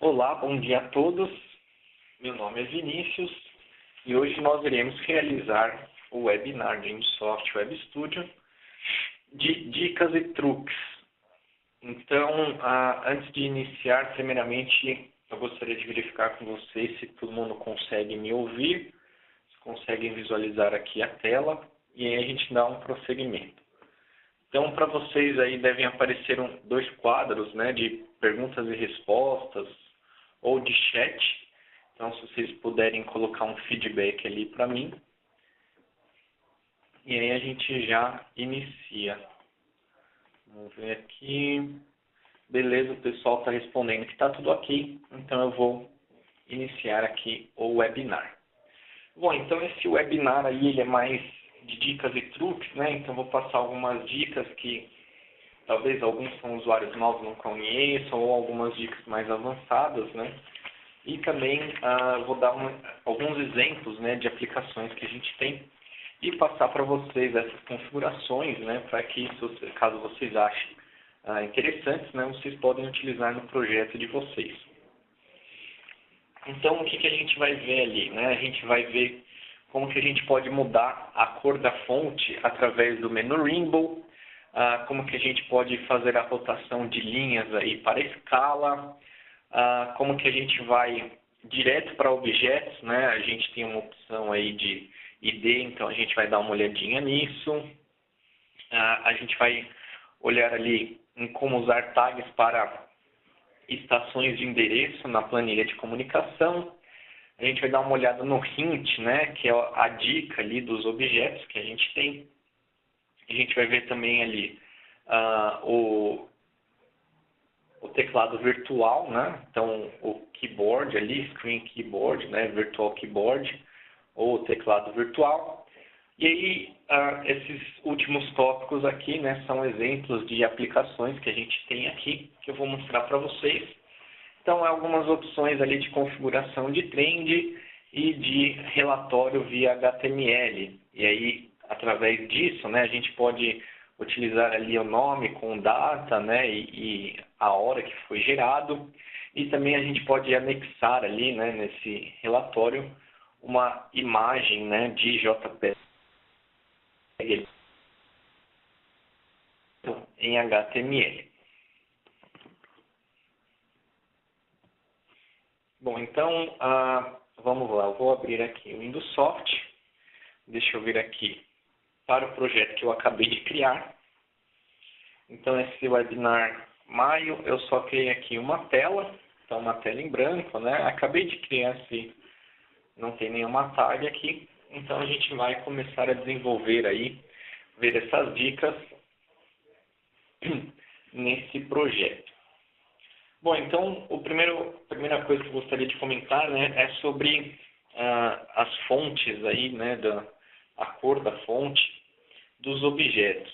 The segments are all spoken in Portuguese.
Olá, bom dia a todos. Meu nome é Vinícius e hoje nós iremos realizar o webinar de Insoft Web Studio de dicas e truques. Então, antes de iniciar, primeiramente eu gostaria de verificar com vocês se todo mundo consegue me ouvir, se conseguem visualizar aqui a tela e aí a gente dá um prosseguimento. Então, para vocês aí devem aparecer dois quadros, né, de perguntas e respostas ou de chat. Então, se vocês puderem colocar um feedback ali para mim. E aí a gente já inicia. Vamos ver aqui. Beleza, o pessoal está respondendo que está tudo ok. Então, eu vou iniciar aqui o webinar. Bom, então esse webinar aí ele é mais de dicas e truques, né? Então, vou passar algumas dicas que talvez alguns são usuários novos não conheçam, ou algumas dicas mais avançadas, né? E também vou dar alguns exemplos, né, de aplicações que a gente tem e passar para vocês essas configurações, né, para que, caso vocês achem interessantes, né, vocês podem utilizar no projeto de vocês. Então, o que a gente vai ver ali? Né? A gente vai ver como que a gente pode mudar a cor da fonte através do menu Rainbow, como que a gente pode fazer a rotação de linhas aí para escala, como que a gente vai direto para objetos, né? A gente tem uma opção aí de ID, então a gente vai dar uma olhadinha nisso. A gente vai olhar ali em como usar tags para estações de endereço na planilha de comunicação. A gente vai dar uma olhada no hint, né? Que é a dica ali dos objetos que a gente tem. A gente vai ver também ali o teclado virtual, né? Então, o keyboard ali, screen keyboard, né? Virtual keyboard, ou teclado virtual. E aí, esses últimos tópicos aqui, né? São exemplos de aplicações que a gente tem aqui, que eu vou mostrar para vocês. Então, algumas opções ali de configuração de trend e de relatório via HTML. E aí, através disso, né? A gente pode utilizar ali o nome com data, né, e a hora que foi gerado. E também a gente pode anexar ali, né, nesse relatório, uma imagem, né, de JPEG em HTML. Bom, então, vamos lá. Eu vou abrir aqui o Windows Soft. Deixa eu vir aqui para o projeto que eu acabei de criar. Então, esse webinar maio, eu só criei aqui uma tela, então uma tela em branco, né? Acabei de criar não tem nenhuma tag aqui, então a gente vai começar a desenvolver aí, ver essas dicas nesse projeto. Bom, então, a primeira coisa que eu gostaria de comentar, né, é sobre as fontes aí, né, a cor da fonte dos objetos.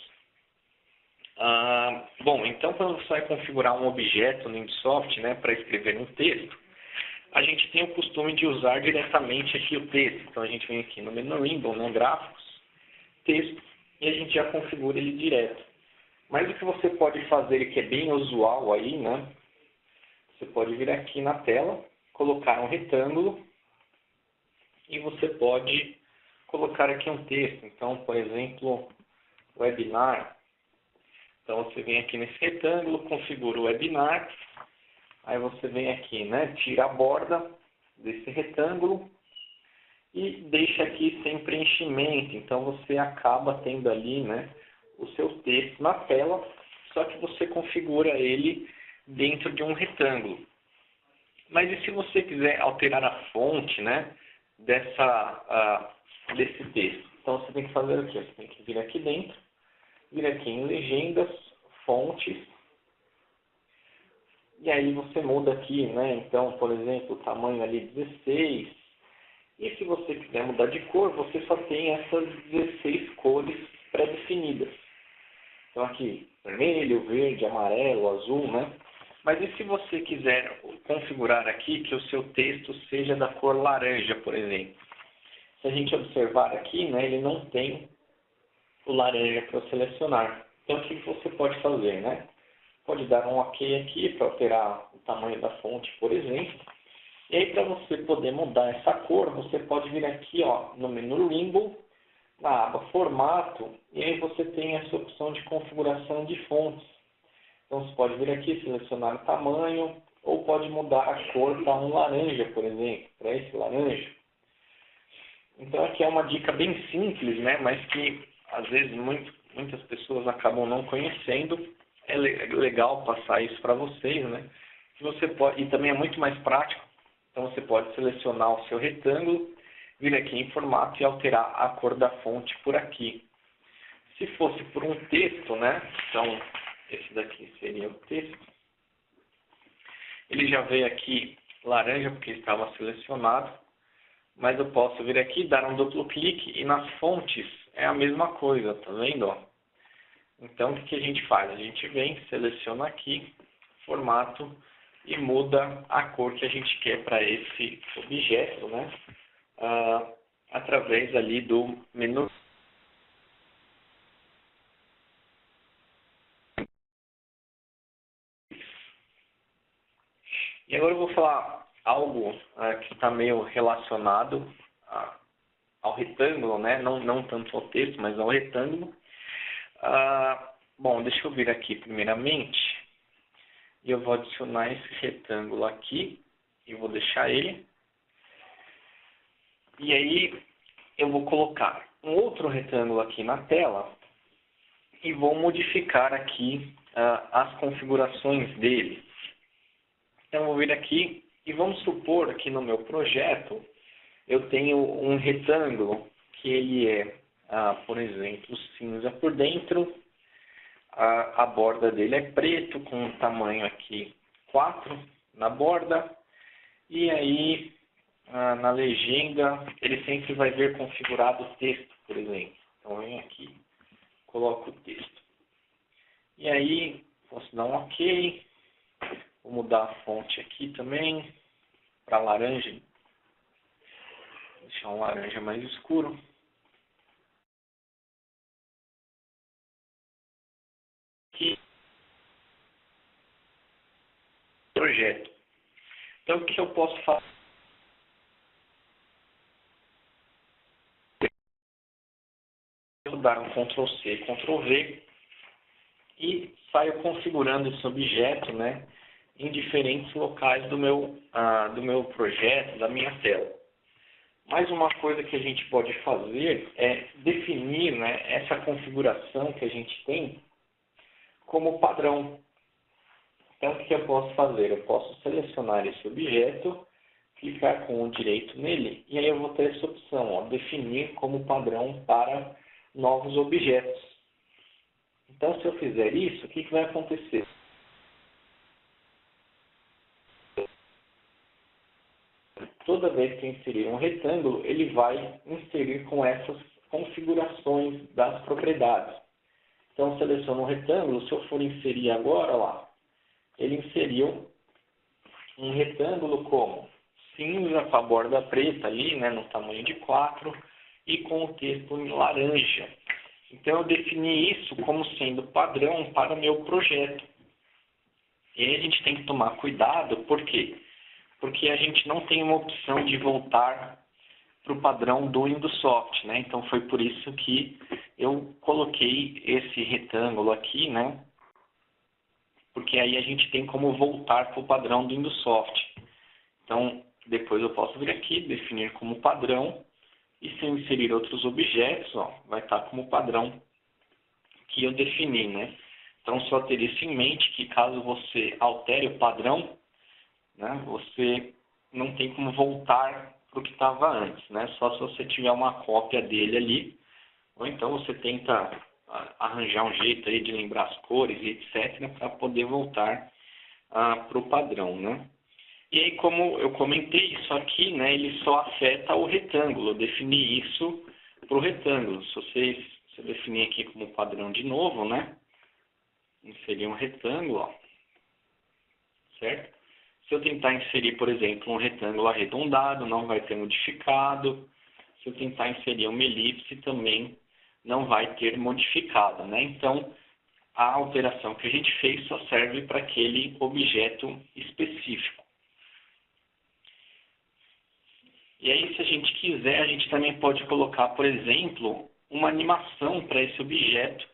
Bom, então quando você vai configurar um objeto no Insoft, né, para escrever um texto, a gente tem o costume de usar diretamente aqui o texto. Então a gente vem aqui no menu Rainbow, né, gráficos, texto, e a gente já configura ele direto. Mas o que você pode fazer, que é bem usual aí, né, você pode vir aqui na tela, colocar um retângulo, e você pode colocar aqui um texto. Então, por exemplo, webinar. Então, você vem aqui nesse retângulo, configura o webinar, aí você vem aqui, né, tira a borda desse retângulo e deixa aqui sem preenchimento. Então, você acaba tendo ali, né, o seu texto na tela, só que você configura ele dentro de um retângulo. Mas e se você quiser alterar a fonte, né, desse texto? Então, você tem que fazer o quê? Você tem que vir aqui dentro, vir aqui em legendas, fontes, e aí você muda aqui, né? Então, por exemplo, o tamanho ali 16, e se você quiser mudar de cor, você só tem essas 16 cores pré-definidas. Então aqui, vermelho, verde, amarelo, azul, né? Mas e se você quiser configurar aqui que o seu texto seja da cor laranja, por exemplo? Se a gente observar aqui, né, ele não tem o laranja para selecionar. Então, o que você pode fazer, né? Pode dar um OK aqui para alterar o tamanho da fonte, por exemplo. E aí, para você poder mudar essa cor, você pode vir aqui, ó, no menu Rainbow, na aba Formato, e aí você tem essa opção de configuração de fontes. Então, você pode vir aqui, selecionar o tamanho, ou pode mudar a cor para um laranja, por exemplo, para esse laranja. Então, aqui é uma dica bem simples, né, mas que, às vezes, muitas pessoas acabam não conhecendo. É legal passar isso para vocês, né? Que você pode, e também é muito mais prático. Então, você pode selecionar o seu retângulo, vir aqui em formato e alterar a cor da fonte por aqui. Se fosse por um texto, né? Então, esse daqui seria o texto. Ele já veio aqui laranja, porque estava selecionado. Mas eu posso vir aqui, dar um duplo clique e nas fontes é a mesma coisa, tá vendo? Então, o que a gente faz? A gente vem, seleciona aqui, formato, e muda a cor que a gente quer para esse objeto, né? Através ali do menu. E agora eu vou falar algo que está meio relacionado ao retângulo, né? Não tanto ao texto, mas ao retângulo. Bom, deixa eu vir aqui primeiramente. E eu vou adicionar esse retângulo aqui e vou deixar ele. E aí eu vou colocar um outro retângulo aqui na tela e vou modificar aqui as configurações dele. Então eu vou vir aqui e vamos supor que no meu projeto eu tenho um retângulo que ele é, por exemplo, cinza por dentro. A borda dele é preto, com um tamanho aqui 4 na borda. E aí, na legenda, ele sempre vai ver configurado o texto, por exemplo. Então, eu venho aqui, coloco o texto. E aí, posso dar um OK. Vou mudar a fonte aqui também, para laranja. Vou deixar um laranja mais escuro. Aqui. Projeto. Então, o que eu posso fazer? Eu dar um Ctrl+C, Ctrl+V e saio configurando esse objeto, né, em diferentes locais do meu projeto, da minha tela. Mais uma coisa que a gente pode fazer é definir, né, essa configuração que a gente tem como padrão. Então, o que eu posso fazer? Eu posso selecionar esse objeto, clicar com o direito nele, e aí eu vou ter essa opção, ó, definir como padrão para novos objetos. Então, se eu fizer isso, o que vai acontecer? Toda vez que eu inserir um retângulo, ele vai inserir com essas configurações das propriedades. Então, seleciono um retângulo, se eu for inserir agora, lá, ele inseriu um retângulo como cinza com a borda preta ali, né, no tamanho de 4 e com o texto em laranja. Então, eu defini isso como sendo padrão para o meu projeto. E aí a gente tem que tomar cuidado, por quê? Porque a gente não tem uma opção de voltar para o padrão do Windows, né? Então, foi por isso que eu coloquei esse retângulo aqui, né? Porque aí a gente tem como voltar para o padrão do Windows. Então, depois eu posso vir aqui, definir como padrão, e se eu inserir outros objetos, ó, vai estar como padrão que eu defini, né? Então, só ter isso em mente, que caso você altere o padrão, né, você não tem como voltar para o que estava antes, né? Só se você tiver uma cópia dele ali, ou então você tenta arranjar um jeito aí de lembrar as cores e etc, para poder voltar para o padrão, né? E aí, como eu comentei, isso aqui, né, ele só afeta o retângulo. Eu defini isso para o retângulo. Se eu definir aqui como padrão de novo, né, inserir um retângulo, ó, certo? Se eu tentar inserir, por exemplo, um retângulo arredondado, não vai ter modificado. Se eu tentar inserir uma elipse, também não vai ter modificado, né? Então, a alteração que a gente fez só serve para aquele objeto específico. E aí, se a gente quiser, a gente também pode colocar, por exemplo, uma animação para esse objeto,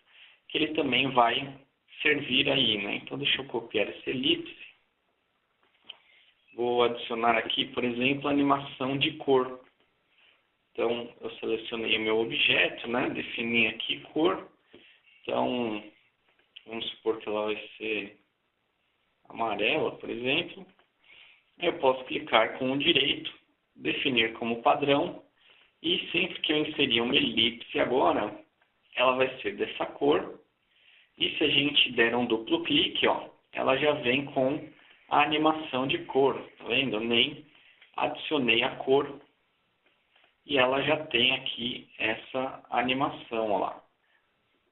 que ele também vai servir aí, né? Então, deixa eu copiar essa elipse. Vou adicionar aqui, por exemplo, a animação de cor. Então, eu selecionei o meu objeto, né? Defini aqui cor. Então, vamos supor que ela vai ser amarela, por exemplo. Eu posso clicar com o direito, definir como padrão. E sempre que eu inserir uma elipse agora, ela vai ser dessa cor. E se a gente der um duplo clique, ó, ela já vem com a animação de cor. Tá vendo? Eu nem adicionei a cor. E ela já tem aqui essa animação, ó lá.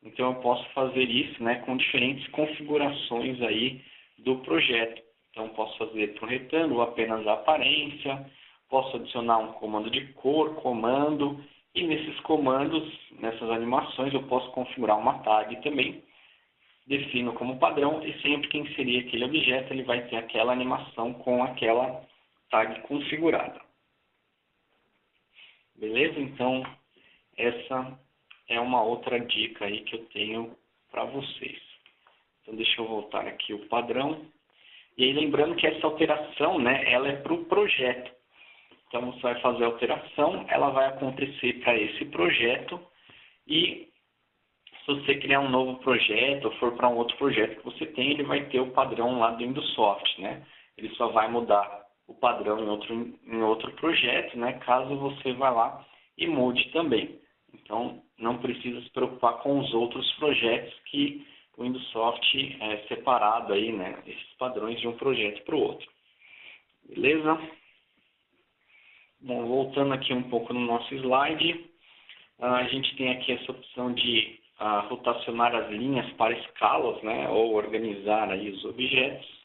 Então eu posso fazer isso, né, com diferentes configurações aí do projeto. Então posso fazer para o retângulo apenas a aparência, posso adicionar um comando de cor, comando, e nesses comandos, nessas animações, eu posso configurar uma tag também. Defino como padrão e sempre que inserir aquele objeto, ele vai ter aquela animação com aquela tag configurada. Beleza? Então, essa é uma outra dica aí que eu tenho para vocês. Então, deixa eu voltar aqui o padrão. E aí, lembrando que essa alteração, né, ela é para o projeto. Então, você vai fazer a alteração, ela vai acontecer para esse projeto. E se você criar um novo projeto ou for para um outro projeto que você tem, ele vai ter o padrão lá do Windows, né? Ele só vai mudar o padrão em outro projeto, né? Caso você vá lá e mude também. Então, não precisa se preocupar com os outros projetos que o Windows é separado aí, né? Esses padrões de um projeto para o outro. Beleza? Bom, voltando aqui um pouco no nosso slide, a gente tem aqui essa opção de rotacionar as linhas para escalas, né? Ou organizar aí os objetos.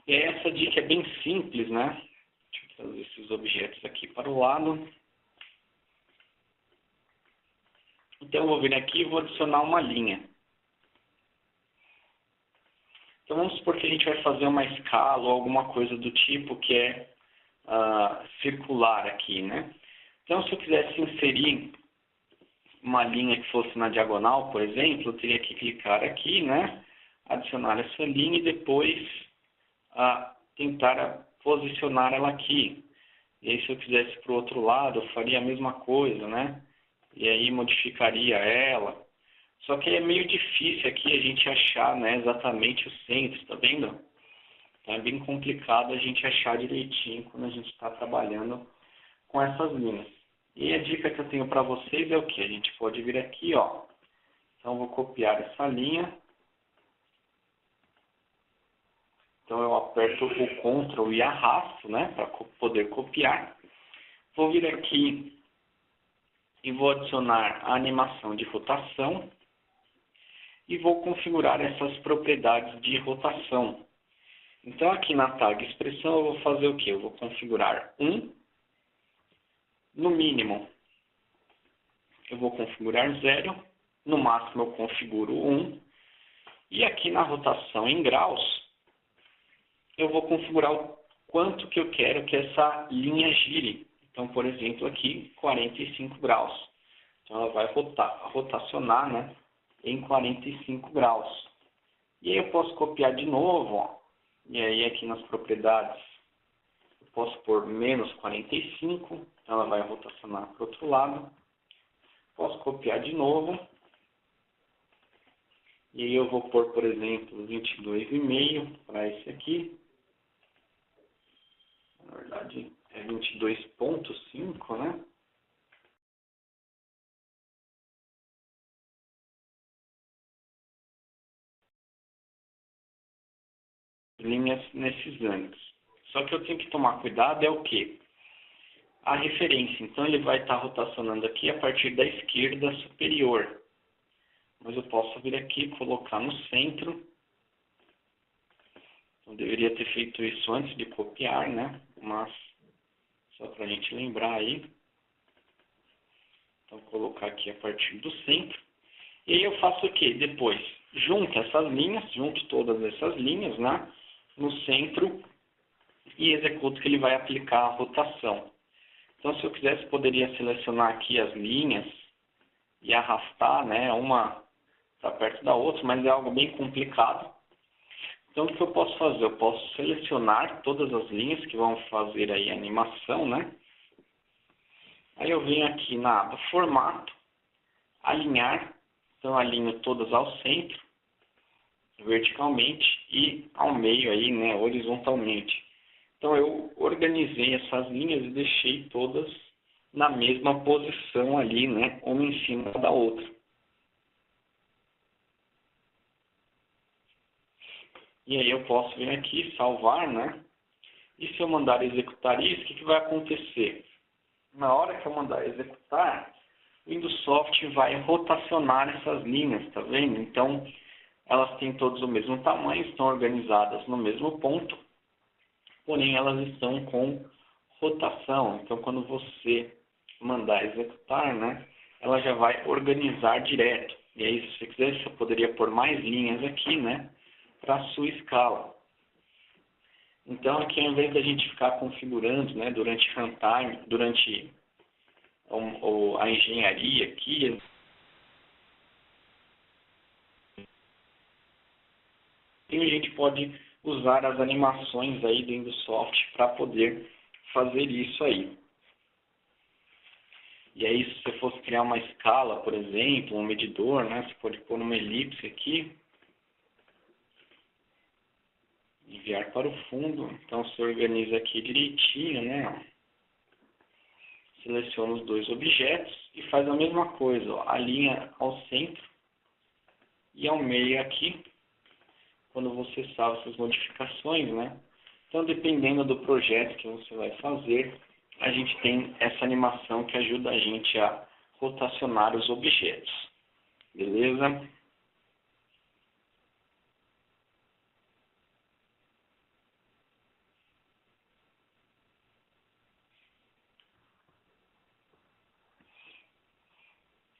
E essa dica é bem simples, né? Deixa eu trazer esses objetos aqui para o lado. Então, eu vou vir aqui e vou adicionar uma linha. Então, vamos supor que a gente vai fazer uma escala ou alguma coisa do tipo que é circular aqui, né? Então, se eu quisesse inserir uma linha que fosse na diagonal, por exemplo, eu teria que clicar aqui, né? Adicionar essa linha e depois tentar posicionar ela aqui. E aí, se eu quisesse para o outro lado, eu faria a mesma coisa, né? E aí modificaria ela. Só que é meio difícil aqui a gente achar, né, exatamente o centro, tá vendo? Então, é bem complicado a gente achar direitinho quando a gente está trabalhando com essas linhas. E a dica que eu tenho para vocês é o que? A gente pode vir aqui, ó. Então, eu vou copiar essa linha. Então, eu aperto o Ctrl e arrasto, né, para poder copiar. Vou vir aqui e vou adicionar a animação de rotação. E vou configurar essas propriedades de rotação. Então, aqui na tag expressão, eu vou fazer o quê? Eu vou configurar 1. No mínimo, eu vou configurar 0. No máximo, eu configuro 1. E aqui na rotação em graus, eu vou configurar o quanto que eu quero que essa linha gire. Então, por exemplo, aqui, 45 graus. Então, ela vai rotacionar, né, em 45 graus. E aí eu posso copiar de novo, ó. E aí aqui nas propriedades, eu posso pôr menos 45, ela vai rotacionar para o outro lado. Posso copiar de novo. E aí eu vou pôr, por exemplo, 22,5 para esse aqui. Na verdade, é 22,5, né? Linhas nesses ângulos. Só que eu tenho que tomar cuidado é o quê? A referência. Então, ele vai estar rotacionando aqui a partir da esquerda superior. Mas eu posso vir aqui e colocar no centro. Eu deveria ter feito isso antes de copiar, né? Mas, só para a gente lembrar aí. Então, vou colocar aqui a partir do centro. E aí eu faço o quê? Depois, junto essas linhas, junto todas essas linhas, né, no centro e executo que ele vai aplicar a rotação. Então, se eu quisesse, poderia selecionar aqui as linhas e arrastar, né, uma para perto da outra, mas é algo bem complicado. Então, o que eu posso fazer? Eu posso selecionar todas as linhas que vão fazer aí a animação, né? Aí eu venho aqui na aba Formato, Alinhar. Então, eu alinho todas ao centro, verticalmente, e ao meio aí, né, horizontalmente. Então, eu organizei essas linhas e deixei todas na mesma posição ali, né, uma em cima da outra. E aí eu posso vir aqui, salvar, né? E se eu mandar executar isso, o que vai acontecer? Na hora que eu mandar executar, o Windows Soft vai rotacionar essas linhas, tá vendo? Então, elas têm todas o mesmo tamanho, estão organizadas no mesmo ponto, porém elas estão com rotação. Então, quando você mandar executar, né, ela já vai organizar direto. E aí, se você quiser, você poderia pôr mais linhas aqui, né, para a sua escala. Então, aqui, ao invés da gente ficar configurando, né, durante runtime, durante a engenharia aqui, a gente pode usar as animações aí do Windows Soft para poder fazer isso aí. E aí, se você fosse criar uma escala, por exemplo, um medidor, né, você pode pôr uma elipse aqui, enviar para o fundo. Então, você organiza aqui direitinho, né? Seleciona os dois objetos e faz a mesma coisa, ó, alinha ao centro e ao meio aqui, quando você salva essas modificações, né? Então, dependendo do projeto que você vai fazer, a gente tem essa animação que ajuda a gente a rotacionar os objetos. Beleza?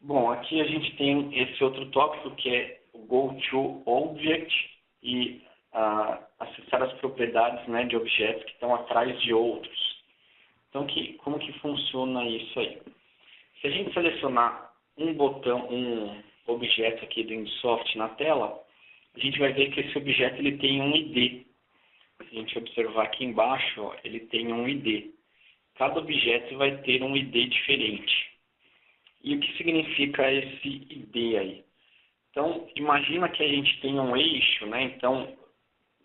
Bom, aqui a gente tem esse outro tópico que é o GoToObject e acessar as propriedades, né, de objetos que estão atrás de outros. Então, como que funciona isso aí? Se a gente selecionar um botão, um objeto aqui do Windows na tela, a gente vai ver que esse objeto ele tem um ID. Se a gente observar aqui embaixo, ó, ele tem um ID. Cada objeto vai ter um ID diferente. E o que significa esse ID aí? Então, imagina que a gente tem um eixo, né? Então,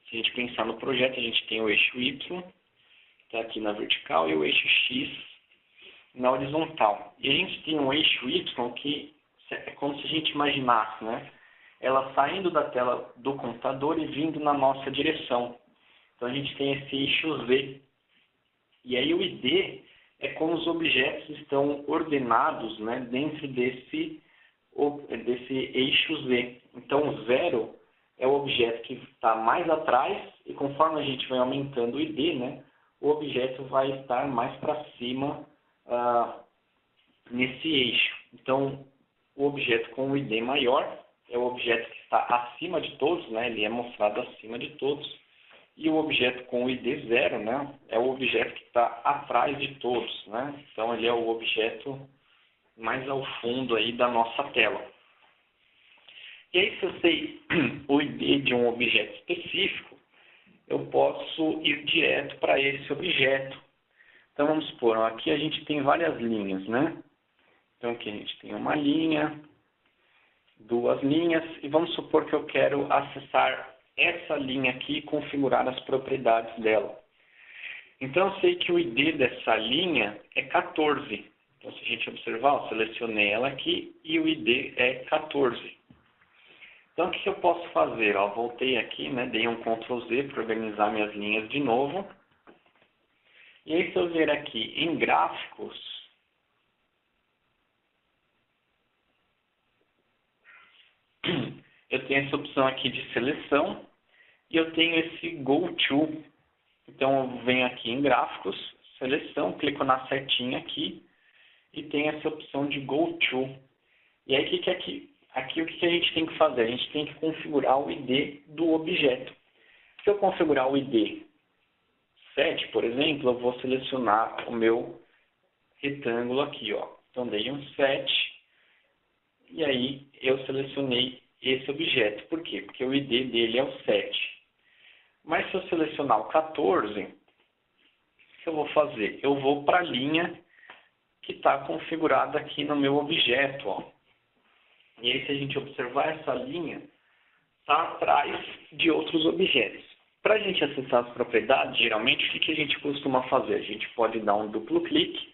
se a gente pensar no projeto, a gente tem o eixo Y, que está aqui na vertical, e o eixo X na horizontal. E a gente tem um eixo Y que é como se a gente imaginasse, né? Ela saindo da tela do computador e vindo na nossa direção. Então, a gente tem esse eixo Z. E aí o ID é como os objetos estão ordenados, né, dentro desse eixo Z. Então, 0 é o objeto que está mais atrás e conforme a gente vai aumentando o ID, né, o objeto vai estar mais para cima nesse eixo. Então, o objeto com o ID maior é o objeto que está acima de todos, né, ele é mostrado acima de todos. E o objeto com o ID 0, né, é o objeto que está atrás de todos, né? Então, ele é o objeto mais ao fundo aí da nossa tela. E aí, se eu sei o ID de um objeto específico, eu posso ir direto para esse objeto. Então, vamos supor, aqui a gente tem várias linhas, né? Então, aqui a gente tem uma linha, duas linhas, e vamos supor que eu quero acessar essa linha aqui e configurar as propriedades dela. Então, eu sei que o ID dessa linha é 14. Então, se a gente observar, eu selecionei ela aqui e o ID é 14. Então, o que eu posso fazer? Ó, voltei aqui, né, dei um Ctrl Z para organizar minhas linhas de novo. E aí, se eu ver aqui em gráficos, eu tenho essa opção aqui de seleção e eu tenho esse GoTo. Então, eu venho aqui em gráficos, seleção, clico na setinha aqui e tem essa opção de GoTo. E aí, o que aqui o que a gente tem que fazer? A gente tem que configurar o ID do objeto. Se eu configurar o ID 7, por exemplo, eu vou selecionar o meu retângulo aqui, ó. Então, dei um 7 e aí eu selecionei esse objeto. Por quê? Porque o ID dele é o 7. Mas se eu selecionar o 14, o que eu vou fazer? Eu vou para a linha que está configurada aqui no meu objeto, ó. E aí, se a gente observar essa linha, está atrás de outros objetos. Para a gente acessar as propriedades, geralmente, o que a gente costuma fazer? A gente pode dar um duplo clique,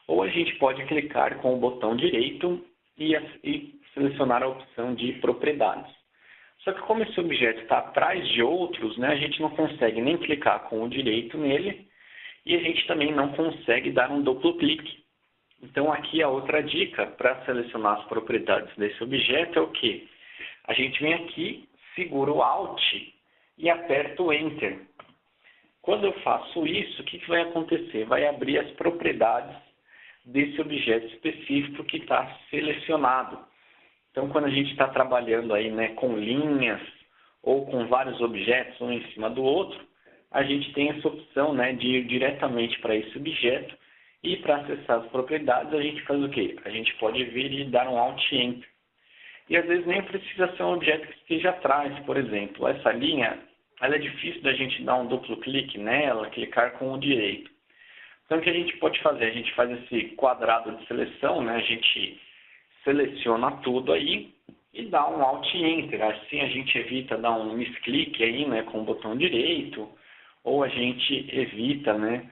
ou a gente pode clicar com o botão direito e selecionar a opção de propriedades. Só que como esse objeto está atrás de outros, né, a gente não consegue nem clicar com o direito nele, e a gente também não consegue dar um duplo clique. Então, aqui a outra dica para selecionar as propriedades desse objeto é o quê? A gente vem aqui, segura o Alt e aperta o Enter. Quando eu faço isso, o que vai acontecer? Vai abrir as propriedades desse objeto específico que está selecionado. Então, quando a gente está trabalhando aí, né, com linhas ou com vários objetos um em cima do outro, a gente tem essa opção, né, de ir diretamente para esse objeto. E para acessar as propriedades, a gente faz o quê? A gente pode vir e dar um Alt Enter. E às vezes nem precisa ser um objeto que esteja atrás, por exemplo. Essa linha, ela é difícil da gente dar um duplo clique nela, clicar com o direito. Então o que a gente pode fazer? A gente faz esse quadrado de seleção, né? A gente seleciona tudo aí e dá um Alt Enter. Assim a gente evita dar um misclick aí, né, com o botão direito, ou a gente evita, né,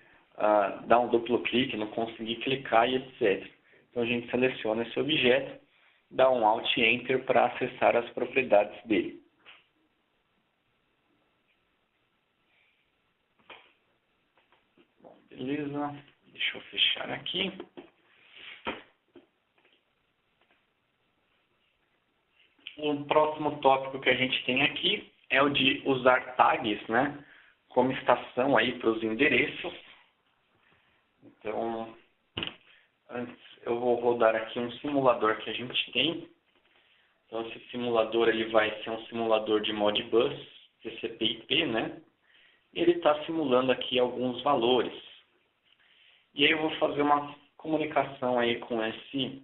dar um duplo clique, não conseguir clicar e etc. Então a gente seleciona esse objeto, dá um Alt Enter para acessar as propriedades dele. Bom, beleza, deixa eu fechar aqui. O próximo tópico que a gente tem aqui é o de usar tags, né, como estação aí para os endereços. Então, antes eu vou rodar aqui um simulador que a gente tem. Então, esse simulador ele vai ser um simulador de Modbus, TCP/IP, né? E ele está simulando aqui alguns valores. E aí eu vou fazer uma comunicação aí com esse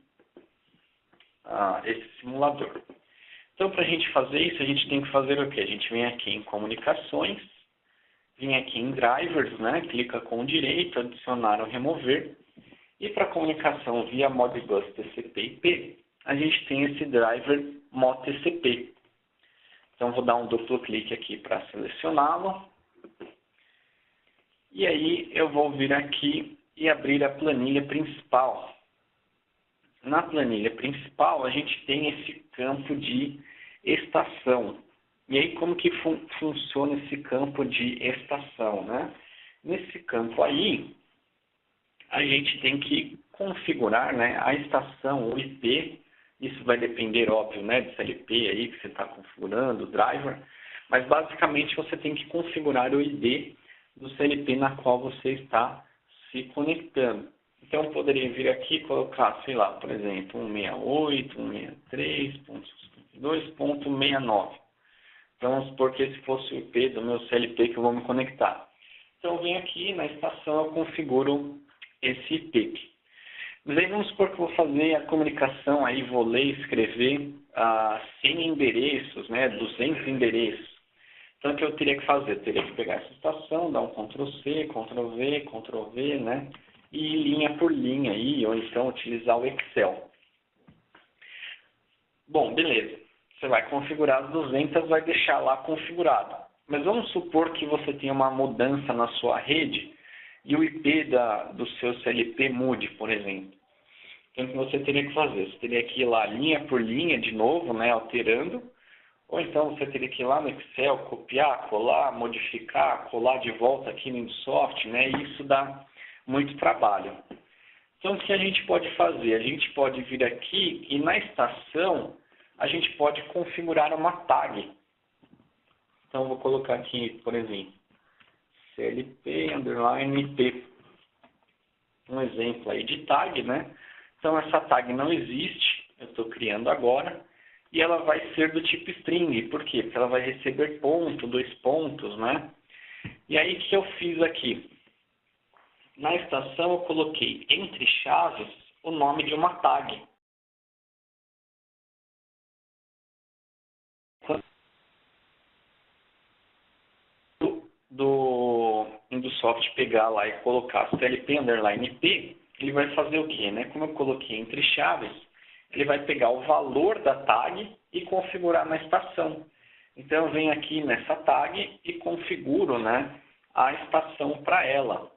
simulador. Então, para a gente fazer isso, a gente tem que fazer o quê? A gente vem aqui em comunicações, vem aqui em drivers, né? Clica com o direito, adicionar ou remover. E para comunicação via Modbus TCP/IP, a gente tem esse driver ModTCP. Então, vou dar um duplo clique aqui para selecioná-lo. E aí, eu vou vir aqui e abrir a planilha principal. Na planilha principal, a gente tem esse campo de estação. E aí, como que funciona esse campo de estação, né? Nesse campo aí, a gente tem que configurar, né, a estação, o IP. Isso vai depender, óbvio, né, do CLP aí que você está configurando, o driver. Mas, basicamente, você tem que configurar o ID do CLP na qual você está se conectando. Então, eu poderia vir aqui e colocar, sei lá, por exemplo, 168.163.52.69. Então, vamos supor que esse fosse o IP do meu CLP que eu vou me conectar. Então, eu venho aqui na estação, eu configuro esse IP. Mas aí vamos supor que eu vou fazer a comunicação, aí vou ler e escrever 100 endereços, né, 200 endereços. Então, o que eu teria que fazer? Eu teria que pegar essa estação, dar um Ctrl+C, Ctrl+V, Ctrl+V, né, e ir linha por linha aí, ou então utilizar o Excel. Bom, beleza. Você vai configurar as 200, vai deixar lá configurado. Mas vamos supor que você tenha uma mudança na sua rede e o IP do seu CLP mude, por exemplo. Então, o que você teria que fazer? Você teria que ir lá linha por linha de novo, né, alterando. Ou então você teria que ir lá no Excel, copiar, colar, modificar, colar de volta aqui no Insoft, né, e isso dá muito trabalho. Então, o que a gente pode fazer? A gente pode vir aqui e na estação a gente pode configurar uma tag. Então, eu vou colocar aqui, por exemplo, CLP_IP. Um exemplo aí de tag, né? Então, essa tag não existe, eu estou criando agora. e ela vai ser do tipo string. Por quê? Porque ela vai receber ponto, 2 pontos, né? E aí, o que eu fiz aqui? Na estação, eu coloquei entre chaves o nome de uma tag. Do Indusoft pegar lá e colocar CLP_P, ele vai fazer o quê, né? Como eu coloquei entre chaves, ele vai pegar o valor da tag e configurar na estação. Então, eu venho aqui nessa tag e configuro, né, a estação para ela.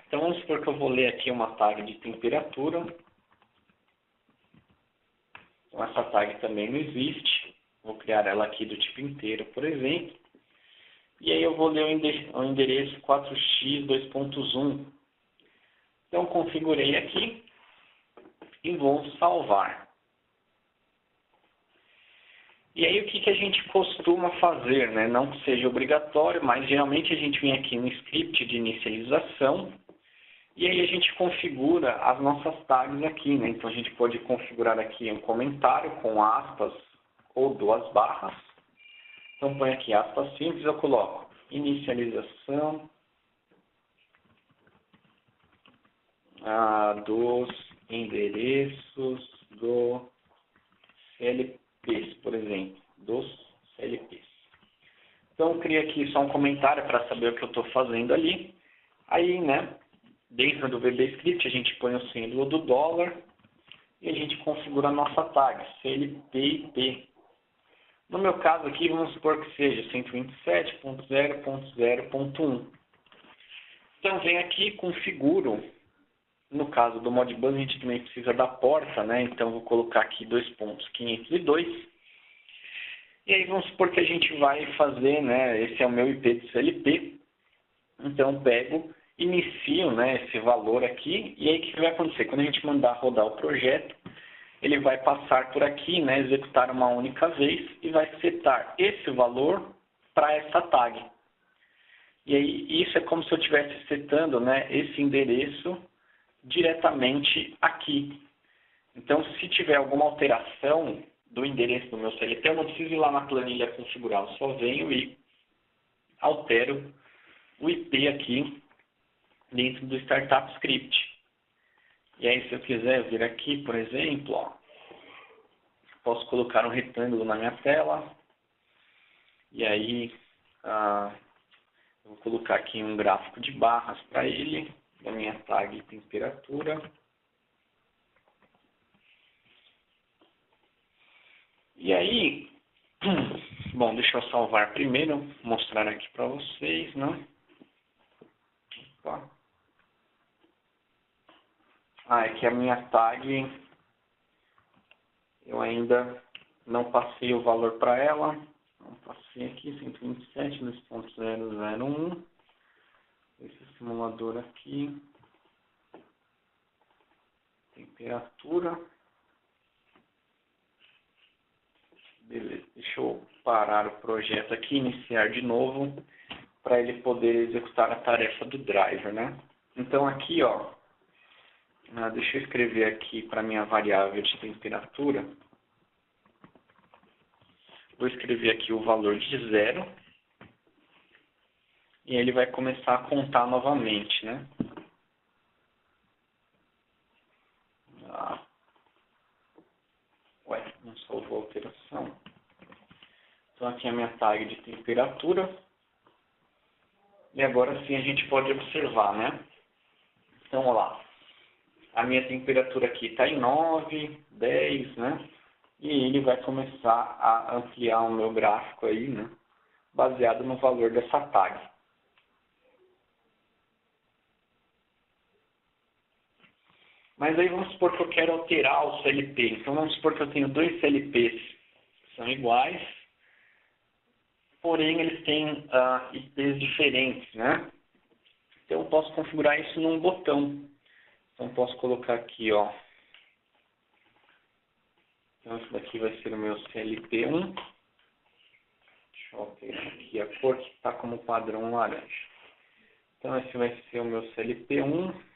Então, vamos supor que eu vou ler aqui uma tag de temperatura. Então, essa tag também não existe. Vou criar ela aqui do tipo inteiro, por exemplo. E aí eu vou ler o endereço 4x2.1. Então, configurei aqui e vou salvar. E aí, o que a gente costuma fazer, né? Não que seja obrigatório, mas geralmente a gente vem aqui no script de inicialização e aí a gente configura as nossas tags aqui, né? Então, a gente pode configurar aqui um comentário com aspas ou 2 barras. Então, põe aqui aspas simples, eu coloco inicialização dos endereços do CLPs, por exemplo, dos CLPs. Então, eu criei aqui só um comentário para saber o que eu estou fazendo ali. Aí, né, dentro do VBScript, a gente põe o símbolo do dólar e a gente configura a nossa tag, CLP/IP. No meu caso aqui, vamos supor que seja 127.0.0.1. Então, venho aqui e configuro. No caso do Modbus, a gente também precisa da porta, né? Então, vou colocar aqui 2.502. E aí, vamos supor que a gente vai fazer, né? Esse é o meu IP de CLP. Então, pego, inicio, né, esse valor aqui. E aí, o que vai acontecer? Quando a gente mandar rodar o projeto, ele vai passar por aqui, né? Executar uma única vez e vai setar esse valor para essa tag. E aí, isso é como se eu estivesse setando, né, esse endereço diretamente aqui. Então, se tiver alguma alteração do endereço do meu CLP, eu não preciso ir lá na planilha configurar, eu só venho e altero o IP aqui dentro do Startup Script. E aí, se eu quiser vir aqui, por exemplo, ó, posso colocar um retângulo na minha tela. E aí, eu vou colocar aqui um gráfico de barras para ele, da minha tag temperatura. E aí, bom, deixa eu salvar primeiro, mostrar aqui para vocês, né? Opa. Aqui a minha tag, eu ainda não passei o valor para ela. Não passei aqui, 127.2.001. Esse simulador aqui. Temperatura. Beleza, deixa eu parar o projeto aqui, iniciar de novo, para ele poder executar a tarefa do driver, né? Então aqui, ó, deixa eu escrever aqui para minha variável de temperatura. Vou escrever aqui o valor de 0. E ele vai começar a contar novamente, né? Ué, não salvou a alteração. Então aqui é a minha tag de temperatura. E agora sim a gente pode observar, né? Então, olha lá. A minha temperatura aqui está em 9, 10, né? E ele vai começar a ampliar o meu gráfico aí, né? Baseado no valor dessa tag. Mas aí vamos supor que eu quero alterar o CLP. Então vamos supor que eu tenho 2 CLPs que são iguais, porém eles têm IPs diferentes, né? Então eu posso configurar isso num botão. Então posso colocar aqui, ó. Então esse daqui vai ser o meu CLP1. Deixa eu alterar aqui a cor que está como padrão laranja. Então esse vai ser o meu CLP1.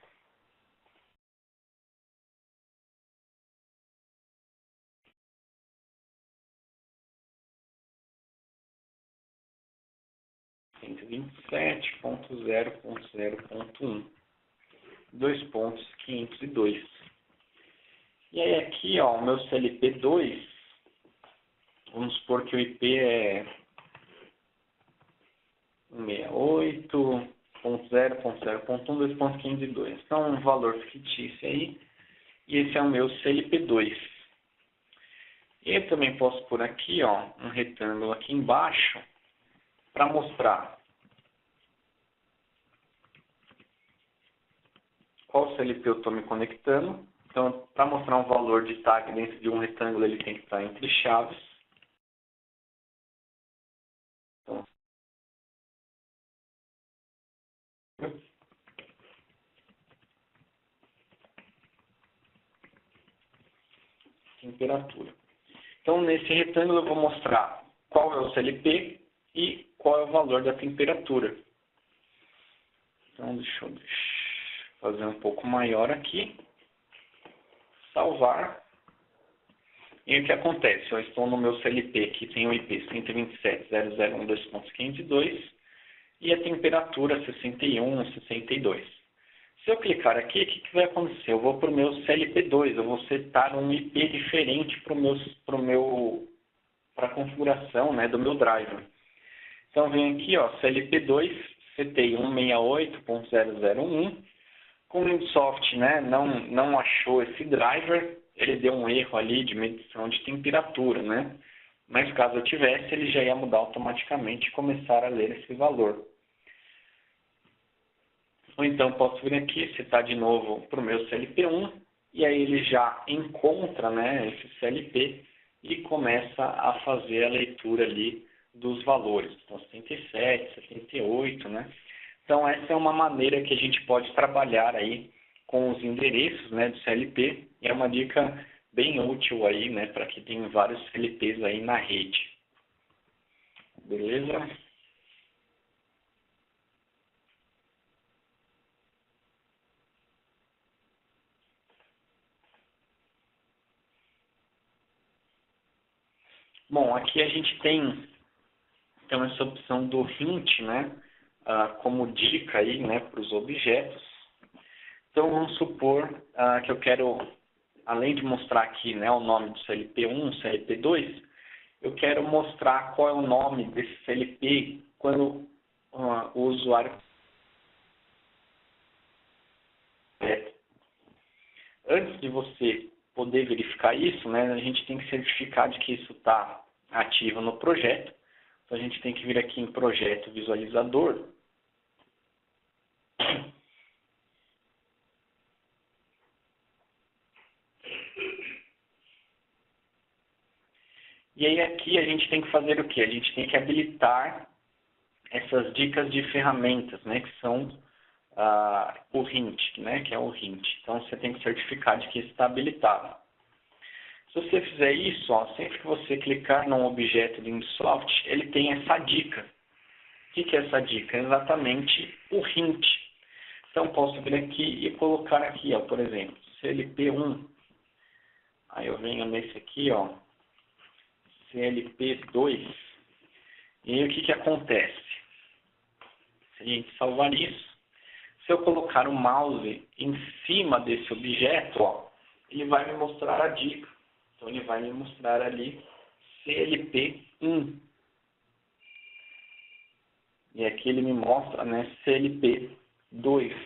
27.0.0.1, 2.502. E aí aqui, ó, o meu CLP2, vamos supor que o IP é 168.0.0.1, 2.502. Então, um valor fictício aí. E esse é o meu CLP2. E eu também posso pôr aqui, ó, um retângulo aqui embaixo para mostrar qual CLP eu estou me conectando. Então, para mostrar um valor de tag dentro de um retângulo, ele tem que estar entre chaves. Então, temperatura. Então, nesse retângulo eu vou mostrar qual é o CLP e qual é o valor da temperatura. Então, deixa eu fazer um pouco maior aqui. Salvar. E o que acontece? Eu estou no meu CLP, que tem o IP 127.001.2.502 e a temperatura 61.62. Se eu clicar aqui, o que vai acontecer? Eu vou para o meu CLP2, eu vou setar um IP diferente para a configuração, né, do meu driver. Então, vem aqui, ó, CLP2, setei 168.001. Como o Linsoft, né, não achou esse driver, ele deu um erro ali de medição de temperatura, né? Mas caso eu tivesse, ele já ia mudar automaticamente e começar a ler esse valor. Ou então posso vir aqui, setar de novo para o meu CLP1, e aí ele já encontra, né, esse CLP e começa a fazer a leitura ali dos valores. Então, 77, 78, né? Então, essa é uma maneira que a gente pode trabalhar aí com os endereços, né, do CLP. E é uma dica bem útil aí, né, para quem tem vários CLPs aí na rede. Beleza? Bom, aqui a gente tem então essa opção do hint, né, como dica aí, né, para os objetos. Então, vamos supor que eu quero, além de mostrar aqui, né, o nome do CLP1, CLP2, eu quero mostrar qual é o nome desse CLP quando o usuário... Antes de você poder verificar isso, né, a gente tem que certificar de que isso está ativo no projeto. Então, a gente tem que vir aqui em Projeto Visualizador. E aí aqui a gente tem que fazer o quê? A gente tem que habilitar essas dicas de ferramentas, né, que são o hint, né, que é o hint. Então, você tem que certificar de que isso está habilitado. Se você fizer isso, ó, sempre que você clicar num objeto do Linsoft, ele tem essa dica. O que é essa dica? É exatamente o hint. Então, posso vir aqui e colocar aqui, ó, por exemplo, CLP1. Aí eu venho nesse aqui, ó, CLP2. E aí o que acontece? Se a gente salvar isso, se eu colocar o mouse em cima desse objeto, ó, ele vai me mostrar a dica. Então, ele vai me mostrar ali CLP1. E aqui ele me mostra, né, CLP2.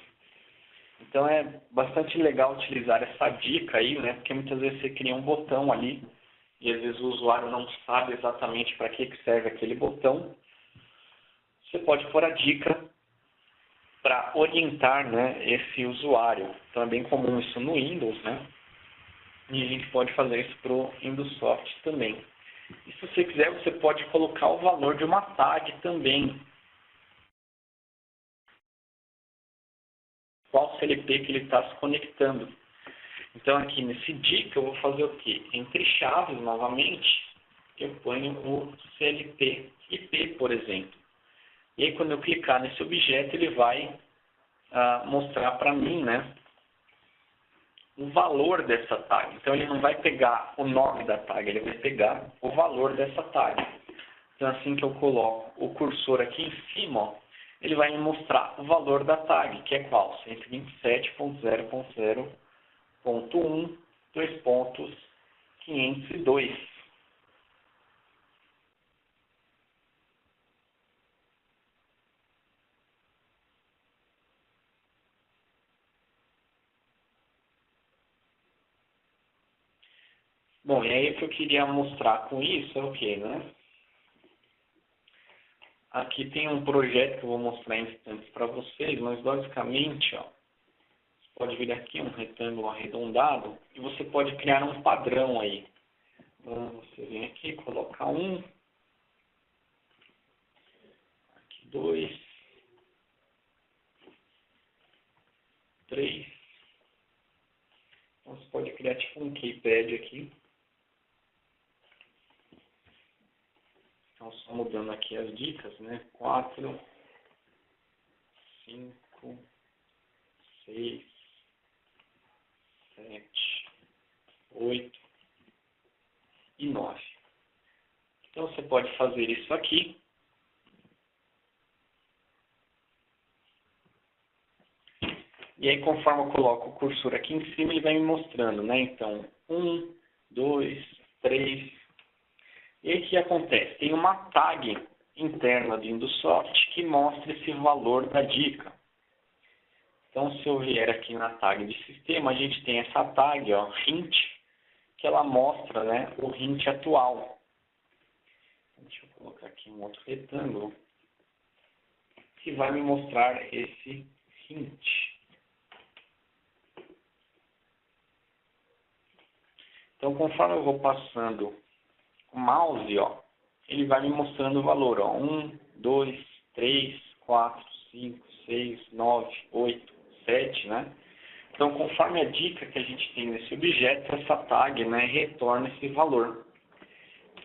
Então, é bastante legal utilizar essa dica aí, né, porque muitas vezes você cria um botão ali e às vezes o usuário não sabe exatamente para que serve aquele botão. Você pode pôr a dica para orientar, né, esse usuário. Então, é bem comum isso no Windows, né? E a gente pode fazer isso para o Linsoft também. E se você quiser, você pode colocar o valor de uma tag também. Qual CLP que ele está se conectando. Então, aqui nesse dica, eu vou fazer o quê? Entre chaves, novamente, eu ponho o CLP IP, por exemplo. E aí, quando eu clicar nesse objeto, ele vai mostrar para mim, né, o valor dessa tag. Então, ele não vai pegar o nome da tag, ele vai pegar o valor dessa tag. Então, assim que eu coloco o cursor aqui em cima, ó, ele vai me mostrar o valor da tag, que é qual? 127.0.0.1, 502. Bom, e aí o que eu queria mostrar com isso é o que, né? Aqui tem um projeto que eu vou mostrar em instantes para vocês, mas basicamente, ó, você pode vir aqui um retângulo arredondado e você pode criar um padrão aí. Então, você vem aqui, colocar um, aqui 2, 3. Então, você pode criar tipo um keypad aqui. Então, só mudando aqui as dicas, né? 4, 5, 6, 7, 8 e 9. Então, você pode fazer isso aqui. E aí, conforme eu coloco o cursor aqui em cima, ele vai me mostrando, né? Então, 1, 2, 3. E aí, o que acontece? Tem uma tag interna do Indusoft que mostra esse valor da dica. Então, se eu vier aqui na tag de sistema, a gente tem essa tag, ó, hint, que ela mostra, né, o hint atual. Deixa eu colocar aqui um outro retângulo que vai me mostrar esse hint. Então, conforme eu vou passando o mouse, ó, ele vai me mostrando o valor, ó, 1, 2, 3, 4, 5, 6, 9, 8, 7, né? Então, conforme a dica que a gente tem nesse objeto, essa tag, né, retorna esse valor.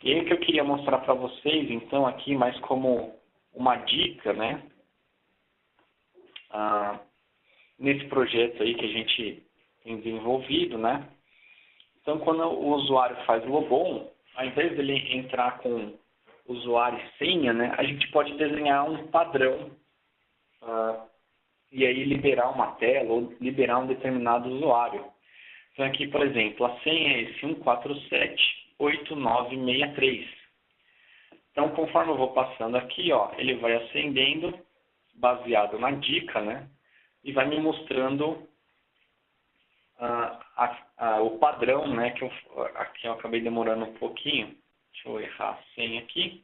E aí o que eu queria mostrar para vocês, então, aqui, mais como uma dica, né, nesse projeto aí que a gente tem desenvolvido, né? Então, quando o usuário faz logon, ao invés dele entrar com usuário e senha, né, a gente pode desenhar um padrão e aí liberar uma tela ou liberar um determinado usuário. Então, aqui, por exemplo, a senha é esse 1478963. Então, conforme eu vou passando aqui, ó, ele vai acendendo, baseado na dica, né, e vai me mostrando o padrão, né, que aqui eu acabei demorando um pouquinho. Deixa eu errar a senha aqui.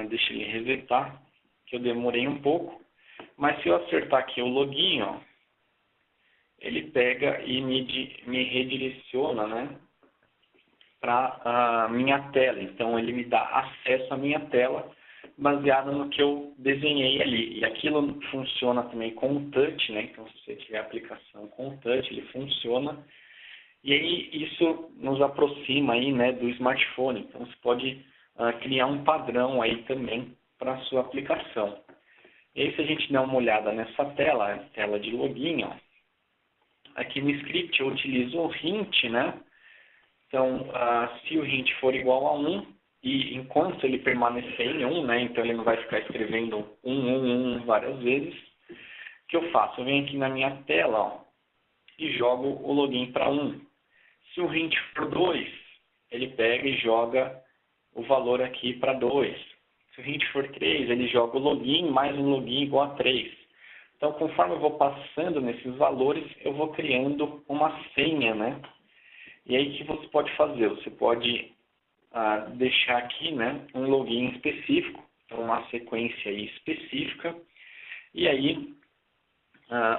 Deixa ele resetar, que eu demorei um pouco. Mas se eu acertar aqui o login, ó, ele pega e me redireciona, né, para a minha tela. Então, ele me dá acesso à minha tela baseado no que eu desenhei ali. E aquilo funciona também com o touch, né? Então, se você tiver aplicação com o touch, ele funciona. E aí, isso nos aproxima aí, né, do smartphone. Então, você pode criar um padrão aí também para a sua aplicação. E aí, se a gente der uma olhada nessa tela, a tela de login, ó, aqui no script eu utilizo o hint, né? Então, se o hint for igual a 1, e enquanto ele permanecer em 1, né, então ele não vai ficar escrevendo 1 várias vezes, o que eu faço? Eu venho aqui na minha tela, ó, e jogo o login para 1. Se o hint for 2, ele pega e joga o valor aqui para 2. Se o hint for 3, ele joga o login mais um login igual a 3. Então, conforme eu vou passando nesses valores, eu vou criando uma senha, né? E aí, o que você pode fazer? Você pode deixar aqui, né, um login específico, então uma sequência aí específica, e aí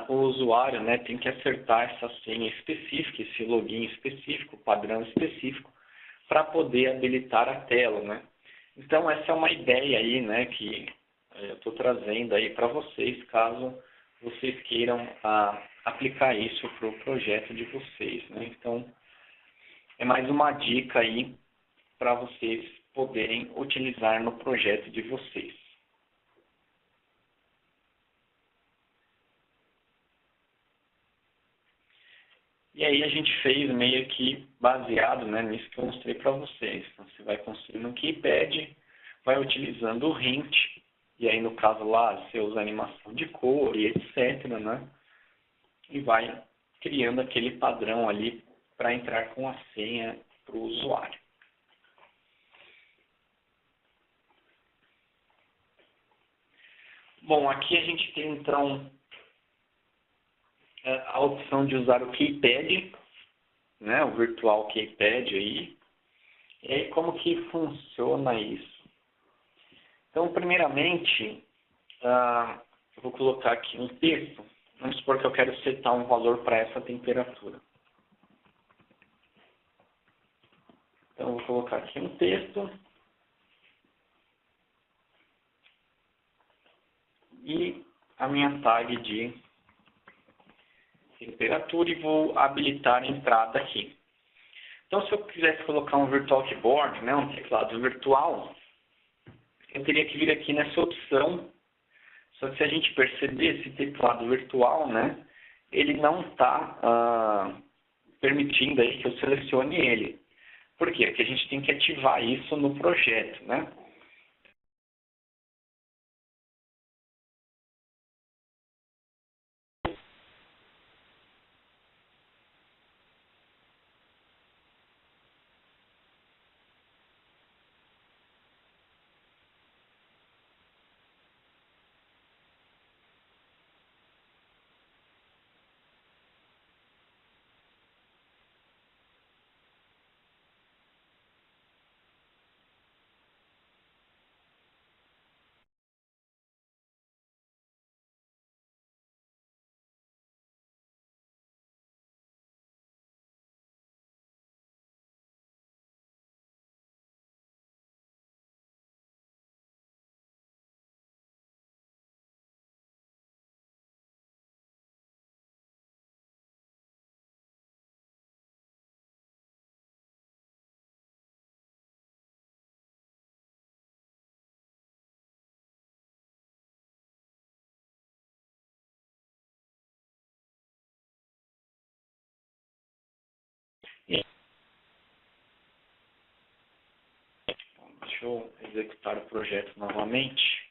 o usuário, né, tem que acertar essa senha específica, esse login específico, padrão específico, para poder habilitar a tela, né? Então, essa é uma ideia aí, né, que eu estou trazendo aí para vocês, caso vocês queiram aplicar isso para o projeto de vocês, né? Então, é mais uma dica aí para vocês poderem utilizar no projeto de vocês. E aí a gente fez meio que baseado, né, nisso que eu mostrei para vocês. Então, você vai construindo um keypad, vai utilizando o hint, E aí, no caso lá, você usa animação de cor e etc, né? E vai criando aquele padrão ali para entrar com a senha para o usuário. Bom, aqui a gente tem, então, a opção de usar o Keypad, né? O virtual Keypad aí. E aí, como que funciona isso? Então, primeiramente, eu vou colocar aqui um texto. Vamos supor que eu quero setar um valor para essa temperatura. Então, eu vou colocar aqui um texto. E a minha tag de temperatura e vou habilitar a entrada aqui. Então, se eu quisesse colocar um virtual keyboard, né, um teclado virtual, eu teria que vir aqui nessa opção. Só que se a gente perceber esse teclado virtual, né, ele não está permitindo aí que eu selecione ele. Por quê? Porque a gente tem que ativar isso no projeto, né? Deixa eu executar o projeto novamente.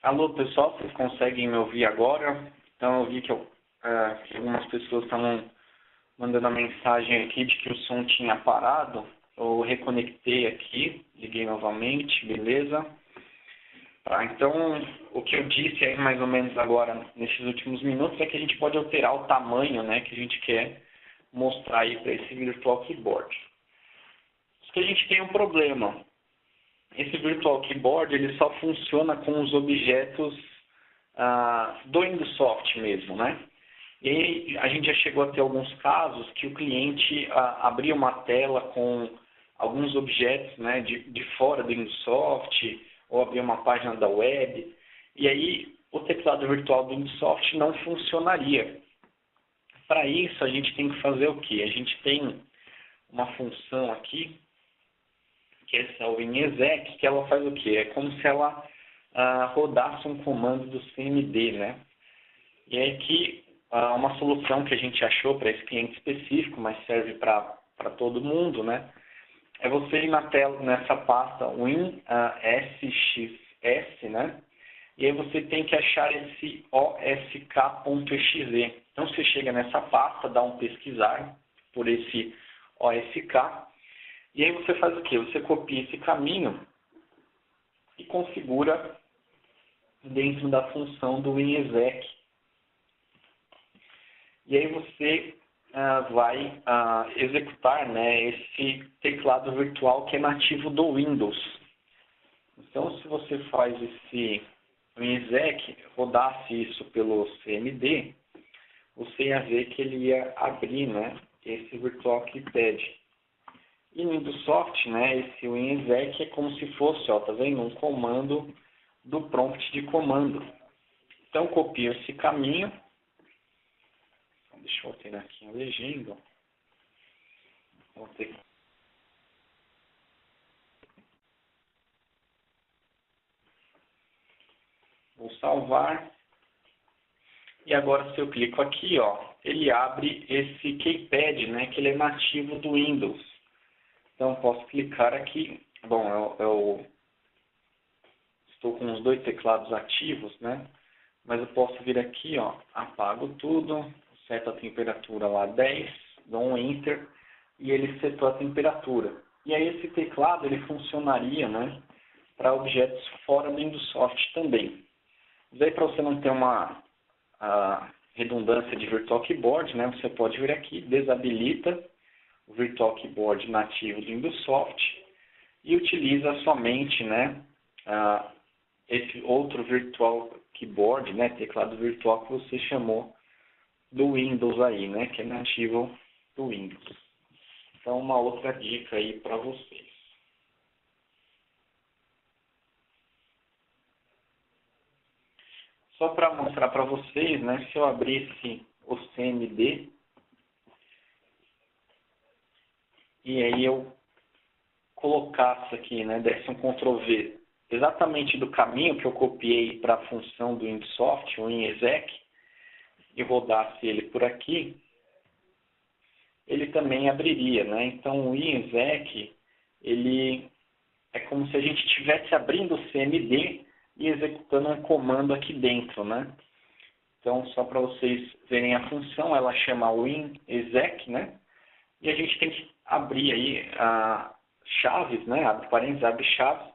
Alô, pessoal, vocês conseguem me ouvir agora? Então, eu vi que algumas pessoas estavam mandando a mensagem aqui de que o som tinha parado. eu reconectei aqui, liguei novamente, beleza? Tá, então, o que eu disse aí mais ou menos agora, nesses últimos minutos, é que a gente pode alterar o tamanho, né, que a gente quer mostrar aí para esse Virtual Keyboard. Só que a gente tem um problema. Esse Virtual Keyboard ele só funciona com os objetos do Windows Soft mesmo, né? E aí, a gente já chegou a ter alguns casos que o cliente abria uma tela com alguns objetos, né, de fora do Windows Soft, ou abria uma página da web, e aí o teclado virtual do Windows Soft não funcionaria. Para isso, a gente tem que fazer o quê? A gente tem uma função aqui, que é essa WinExec, que ela faz o quê? É como se ela rodasse um comando do CMD, né? E é aqui uma solução que a gente achou para esse cliente específico, mas serve para todo mundo, né? É você ir na tela, nessa pasta WinSXS, né? E aí você tem que achar esse osk.exe. Então você chega nessa pasta, dá um pesquisar por esse osk, e aí você faz o quê? Você copia esse caminho e configura dentro da função do WinExec. E aí você vai executar, né, esse teclado virtual que é nativo do Windows. Então, se você faz esse WinExec, rodasse isso pelo CMD, você ia ver que ele ia abrir, né, esse Virtual Keypad. E no Windows Soft, né, esse WinExec é como se fosse, ó, tá vendo, um comando do prompt de comando. Então, copio esse caminho. Deixa eu alterar aqui a legenda. Vou salvar. E agora, se eu clico aqui, ó, ele abre esse Keypad, né, que ele é nativo do Windows. Então, posso clicar aqui. Bom, eu estou com os dois teclados ativos, né? Mas eu posso vir aqui, ó, apago tudo, seto a temperatura lá 10, dou um Enter e ele setou a temperatura. E aí esse teclado ele funcionaria, né, para objetos fora do Windows Soft também. Daí para você não ter uma redundância de Virtual Keyboard, né, você pode vir aqui, desabilita o Virtual Keyboard nativo do Windows Soft e utiliza somente, né, esse outro Virtual Keyboard, né, teclado virtual que você chamou do Windows aí, né, que é nativo do Windows. Então, uma outra dica aí para vocês. Só para mostrar para vocês, né, se eu abrisse o CMD e aí eu colocasse aqui, né, desse um Ctrl V exatamente do caminho que eu copiei para a função do Windows Soft, o WinExec, e rodasse ele por aqui, ele também abriria, né? Então o WinExec, ele é como se a gente estivesse abrindo o CMD e executando um comando aqui dentro, né? Então, só para vocês verem a função, ela chama WinExec, né? E a gente tem que abrir aí chaves, né? Abre parênteses, abre chaves,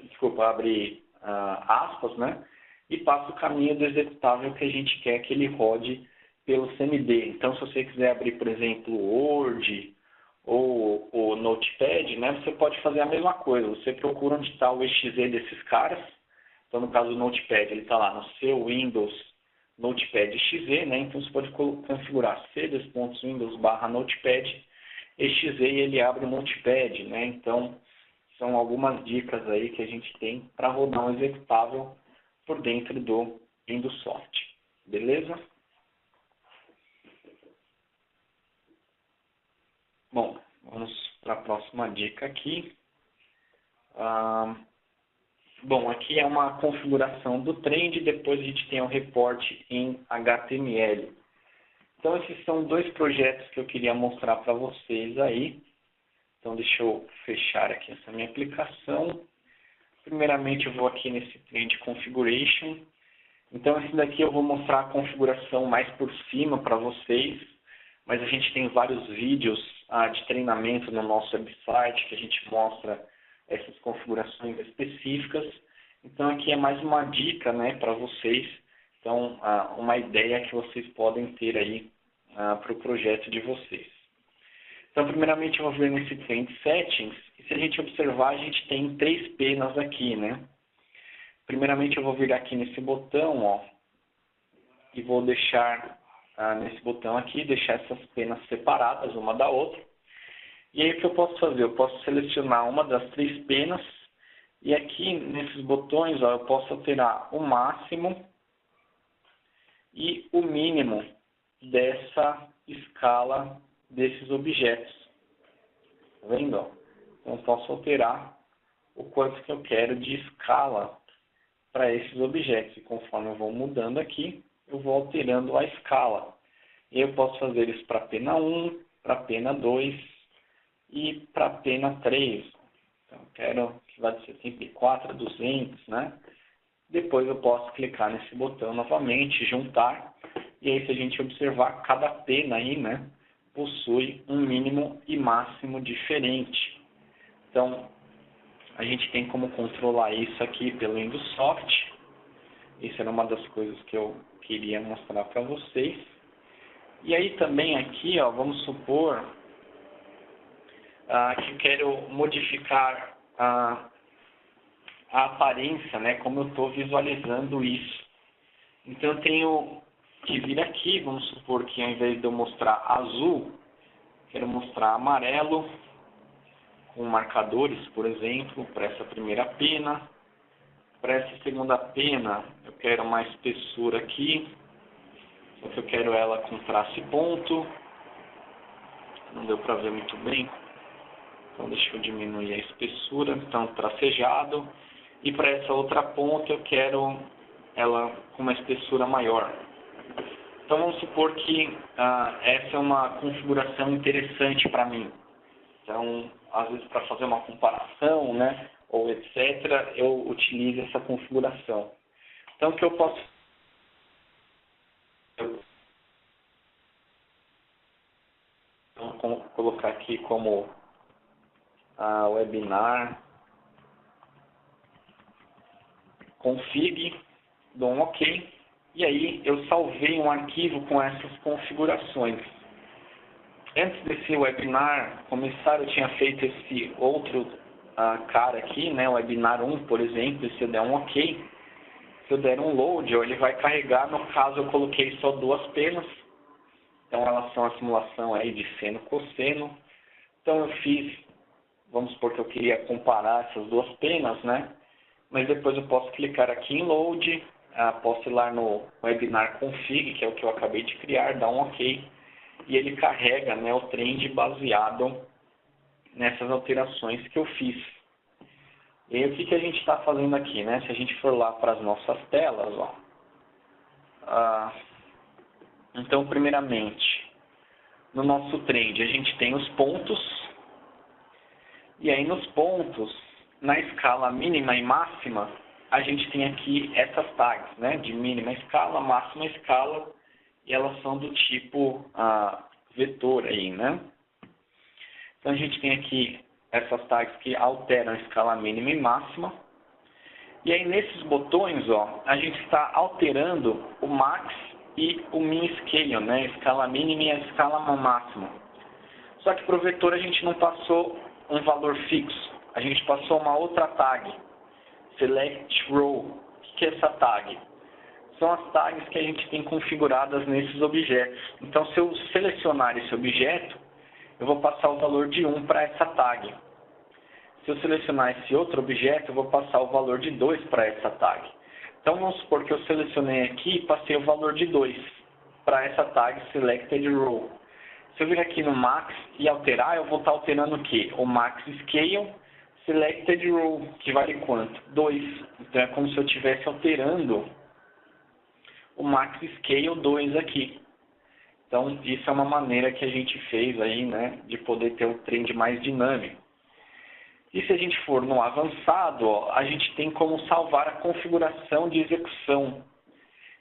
desculpa, abre aspas, né? E passa o caminho do executável que a gente quer que ele rode pelo CMD. Então, se você quiser abrir, por exemplo, o Word ou o Notepad, né? Você pode fazer a mesma coisa. Você procura onde está o exe desses caras. Então, no caso do Notepad, ele está lá no seu Windows Notepad exe, né? Então, você pode configurar cd.windows/notepad exe e ele abre o Notepad, né? Então, são algumas dicas aí que a gente tem para rodar um executável por dentro do Windows Soft. Beleza? Bom, vamos para a próxima dica aqui. Bom, aqui é uma configuração do trend, depois a gente tem o reporte em HTML. Então, esses são dois projetos que eu queria mostrar para vocês aí. Então, deixa eu fechar aqui essa minha aplicação. Primeiramente, eu vou aqui nesse Trend Configuration. Então, esse daqui eu vou mostrar a configuração mais por cima para vocês. mas a gente tem vários vídeos de treinamento no nosso website que a gente mostra essas configurações específicas. Então aqui é mais uma dica, né, para vocês, então uma ideia que vocês podem ter aí para o projeto de vocês. Então primeiramente eu vou vir nesse Trend Settings, e se a gente observar a gente tem 3 penas aqui, né. Primeiramente eu vou vir aqui nesse botão, ó, e vou deixar nesse botão aqui, deixar essas penas separadas uma da outra. E aí o que eu posso fazer? Eu posso selecionar uma das 3 penas, e aqui nesses botões ó, eu posso alterar o máximo e o mínimo dessa escala desses objetos. Tá vendo? Então eu posso alterar o quanto que eu quero de escala para esses objetos. E conforme eu vou mudando aqui, eu vou alterando a escala. E eu posso fazer isso para a pena 1, para a pena 2 e para a pena 3. Então, eu quero que vá de 74 a 200, né? Depois eu posso clicar nesse botão novamente, juntar. E aí, se a gente observar, cada pena aí, né, possui um mínimo e máximo diferente. Então, a gente tem como controlar isso aqui pelo Indosoft. Isso era uma das coisas que eu queria mostrar para vocês. E aí também aqui, ó, vamos supor que eu quero modificar a aparência, né, como eu estou visualizando isso. Então eu tenho que vir aqui, vamos supor que ao invés de eu mostrar azul, quero mostrar amarelo, com marcadores, por exemplo, para essa primeira pena. Para essa segunda pena, eu quero mais espessura aqui, só que eu quero ela com traço e ponto. Não deu para ver muito bem, então deixa eu diminuir a espessura, então tracejado. E para essa outra ponta eu quero ela com uma espessura maior. Então vamos supor que essa é uma configuração interessante para mim. Então, às vezes para fazer uma comparação, né, ou etc., eu utilizo essa configuração. Então o que eu posso colocar aqui como webinar config, dou um OK, e aí eu salvei um arquivo com essas configurações. Antes desse webinar começar, eu tinha feito esse outro cara aqui, né, o webinar 1, por exemplo, e se eu der um OK, se eu der um load, ele vai carregar. No caso eu coloquei só 2 penas, então elas são a simulação aí de seno e cosseno. Então eu fiz, vamos supor que eu queria comparar essas 2 penas, né? Mas depois eu posso clicar aqui em load, posso ir lá no webinar config, que é o que eu acabei de criar, dar um OK, e ele carrega, né, o trend baseado nessas alterações que eu fiz. E aí, o que a gente está fazendo aqui, né? Se a gente for lá para as nossas telas, ó. Então, primeiramente, no nosso trend a gente tem os pontos. E aí nos pontos, na escala mínima e máxima, a gente tem aqui essas tags, né? De mínima escala, máxima escala, e elas são do tipo vetor aí, né? Então a gente tem aqui essas tags que alteram a escala mínima e máxima. E aí nesses botões, ó, a gente está alterando o max e o min scale, né? A escala mínima e a escala máxima. Só que para o vetor a gente não passou um valor fixo. A gente passou uma outra tag, select row. O que é essa tag? São as tags que a gente tem configuradas nesses objetos. Então se eu selecionar esse objeto, eu vou passar o valor de 1 para essa tag. Se eu selecionar esse outro objeto, eu vou passar o valor de 2 para essa tag. Então vamos supor que eu selecionei aqui e passei o valor de 2 para essa tag selected row. Se eu vir aqui no max e alterar, eu vou estar alterando o quê? O max scale selected row, que vale quanto? 2. Então é como se eu estivesse alterando o max scale 2 aqui. Então isso é uma maneira que a gente fez aí, né, de poder ter um trend mais dinâmico. E se a gente for no avançado, ó, a gente tem como salvar a configuração de execução.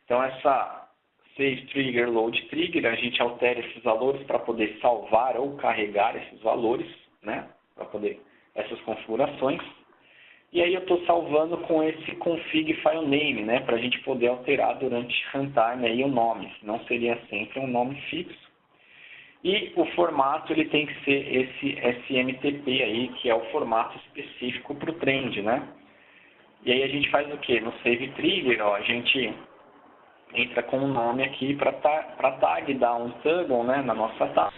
Então essa save trigger, load trigger, a gente altera esses valores para poder salvar ou carregar esses valores, né? Para poder essas configurações. E aí eu estou salvando com esse config file name, né? Para a gente poder alterar durante runtime aí o nome, não seria sempre um nome fixo. E o formato ele tem que ser esse SMTP aí, que é o formato específico para o trend, né? E aí a gente faz o quê? No save trigger, ó, a gente entra com o nome aqui para tag dar um toggle, né, na nossa tag.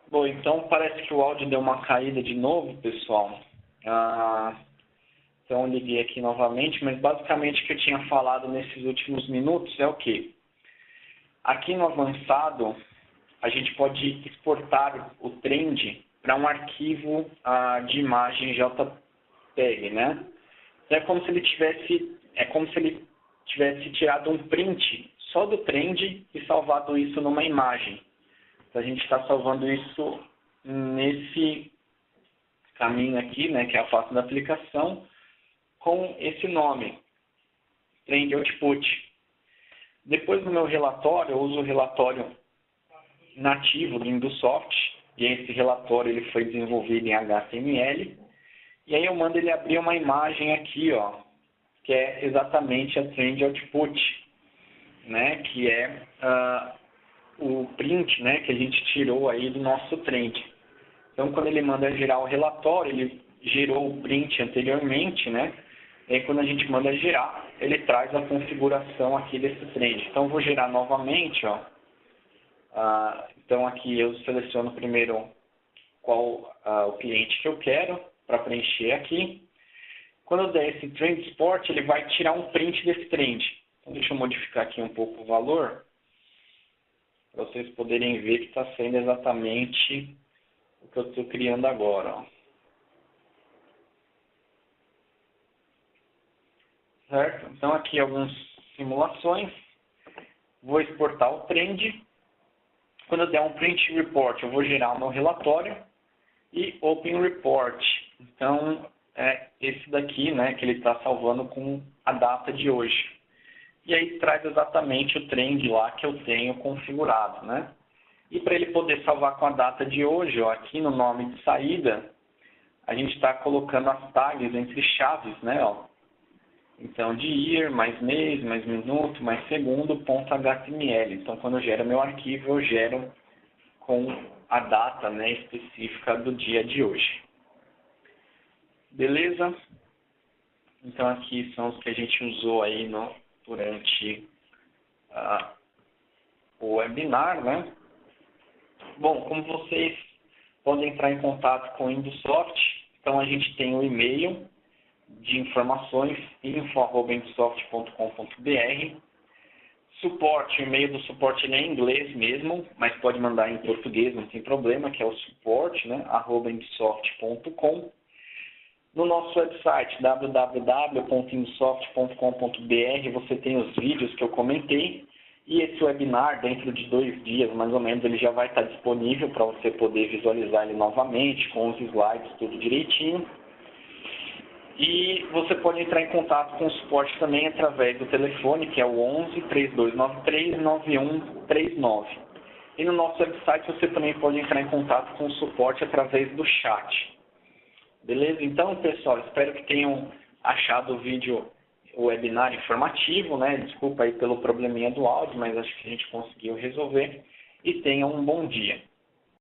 Bom, então parece que o áudio deu uma caída de novo, pessoal. Então eu liguei aqui novamente, mas basicamente o que eu tinha falado nesses últimos minutos é o quê? Aqui no avançado, a gente pode exportar o trend para um arquivo de imagem JPEG, né? Então, é como se ele tivesse tirado um print só do trend e salvado isso numa imagem. Então, a gente está salvando isso nesse caminho aqui, né, que é a face da aplicação, com esse nome, Trend Output. Depois no meu relatório, eu uso o relatório nativo do Indusoft, e esse relatório ele foi desenvolvido em HTML, e aí eu mando ele abrir uma imagem aqui, ó, que é exatamente a Trend Output, né, que é o print, né, que a gente tirou aí do nosso trend. Então, quando ele manda gerar o relatório, ele gerou o print anteriormente, né, e aí quando a gente manda gerar, ele traz a configuração aqui desse trend. Então, eu vou gerar novamente, ó. Então, aqui eu seleciono primeiro qual o cliente que eu quero para preencher aqui. Quando eu der esse Trend Export, ele vai tirar um print desse trend. Então, deixa eu modificar aqui um pouco o valor, para vocês poderem ver que está sendo exatamente o que eu estou criando agora, ó. Certo? Então, aqui algumas simulações. Vou exportar o trend. Quando eu der um print report, eu vou gerar o meu relatório. E open report. Então, é esse daqui, né, que ele está salvando com a data de hoje. E aí traz exatamente o trend lá que eu tenho configurado, né? E para ele poder salvar com a data de hoje, ó, aqui no nome de saída, a gente está colocando as tags entre chaves, né, ó. Então, de year, mais mês, mais minuto, mais segundo, ponto HTML. Então, quando eu gero meu arquivo, eu gero com a data, né, específica do dia de hoje. Beleza? Então, aqui são os que a gente usou aí durante o webinar, né? Bom, como vocês podem entrar em contato com o Indusoft, então a gente tem o e-mail de informações, info@indusoft.com.br. Suporte, o e-mail do suporte ele é em inglês mesmo, mas pode mandar em português, não tem problema, que é o suporte, né, @indusoft.com. No nosso website, www.indusoft.com.br, você tem os vídeos que eu comentei, e esse webinar, dentro de 2 dias, mais ou menos, ele já vai estar disponível para você poder visualizar ele novamente, com os slides, tudo direitinho. E você pode entrar em contato com o suporte também através do telefone, que é o 11 3293 9139. E no nosso website você também pode entrar em contato com o suporte através do chat. Beleza? Então, pessoal, espero que tenham achado o webinar informativo, né? Desculpa aí pelo probleminha do áudio, mas acho que a gente conseguiu resolver. E tenham um bom dia.